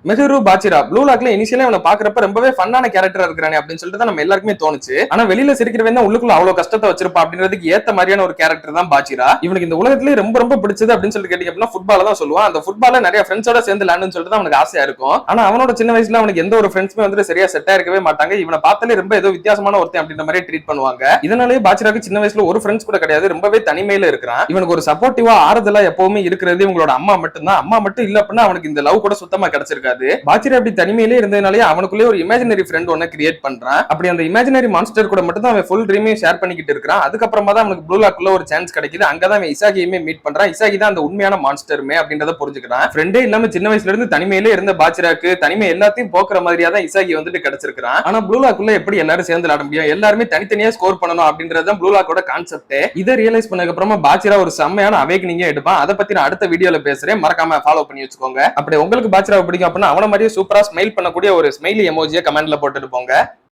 Mehru பாச்சிரா blue லாக்ல இனிஷியலா அவனை பாக்குறப்ப ரொம்பவே ஃபன்னான கேரக்டரா இருக்கிறானே அப்படின்னு சொல்லிட்டு தான் நம்ம எல்லாருக்குமே தோணுச்சு. ஆனா வெளியில சிரிக்கிறவன் தான் உள்ளுக்குள்ள அவ்வளவு கஷ்டத்தை வச்சிருப்பா அப்படின்றதுக்கு ஏத்த மாதிரியான ஒரு கேரக்டர் தான் பாச்சிரா. இவனுக்கு இந்த உலகத்திலேயே ரொம்ப ரொம்ப பிடிச்சது அப்படின்னு சொல்லிட்டு கேட்டீங்க அப்படின்னா ஃபுட்பால தான் சொல்லுவான். அந்த ஃபுட்பால நிறைய ஃப்ரெண்ட்ஸோட சேர்ந்து விளையாடணும்னு சொல்லிட்டு தான் அவனுக்கு ஆசையா இருக்கும். ஆனா அவனோட சின்ன வயசுல அவனுக்கு எந்த ஒரு ஃப்ரெண்ட்ஸுமே வந்துட்டு சரியா செட் ஆயிருக்கவே மாட்டாங்க. இவனை பார்த்தாலே ரொம்ப ஏதோ வித்தியாசமான ஒருத்தன் அப்படின்ற மாதிரி ட்ரீட் பண்ணுவாங்க. இதனாலேயே பாச்சிராக்கு சின்ன வயசுல ஒரு ஃப்ரெண்ட்ஸ் கூட கிடையாது, ரொம்பவே தனிமையில இருக்கிறான். இவனுக்கு ஒரு சப்போர்ட்டிவா ஆறுதலா எப்பவுமே இருக்கிறது இவங்களோட அம்மா மட்டும் தான். அம்மா மட்டும் இல்ல அப்படின்னா அவனுக்கு இந்த லவ் கூட சுத்தமா கிடைச்சிருக்காது. பாச்சிரா அப்படி தனிமையிலே இருந்ததுனாலே அவனுக்குள்ளே ஒரு இமேஜினரி ஃப்ரெண்ட் ஒன்னு கிரியேட் பண்றான். அப்படி அந்த இமேஜினரி மான்ஸ்டர் கூட மட்டும் தான் அவன் ஃபுல் ட்ரீமையும் ஷேர் பண்ணிக்கிட்டு இருக்கான். அதுக்கப்புறமா தான் அவனுக்கு ப்ளூ லாக்ல ஒரு சான்ஸ் கிடைக்குது. அங்கதான் அவன் இசாகியுமே மீட் பண்றான். இசாகி தான் அந்த உண்மையான மான்ஸ்டருமே அப்படின்றத புரிஞ்சுக்கிறான். ஃப்ரெண்டே இல்லாம சின்ன வயசுல இருந்து தனிமையிலே இருந்த பாச்சிராக்கு தனிமை எல்லாத்தையும் போக்குற மாதிரியா தான் இசாகி வந்துட்டு கிடைச்சிருக்கான். ஆனா ப்ளூ லாக்ல எப்படி எல்லாரும் சேர்ந்து விளையாட முடியும், எல்லாருமே தனித்தனியா ஸ்கோர் பண்ணணும் அப்படின்றது ப்ளூ லாக்கோட கான்செப்ட். இதை ரியலைஸ் பண்ணதுக்கு அப்புறமா பாச்சிரா ஒரு செம்மையான அவேக்கனிங்க எடுப்பான். அதை பத்தி நான் அடுத்த வீடியோல பேசுறேன், மறக்காம ஃபாலோ பண்ணி வச்சுக்கோங்க. அப்படி உங்களுக்கு பாச்சிராவை பிடிக்கும் அப்படின்னா அவன மாதிரியே சூப்பரா ஸ்மைல் பண்ணக்கூடிய ஒரு ஸ்மைலி எமோஜியை கமெண்ட்ல போட்டுட்டு போங்க.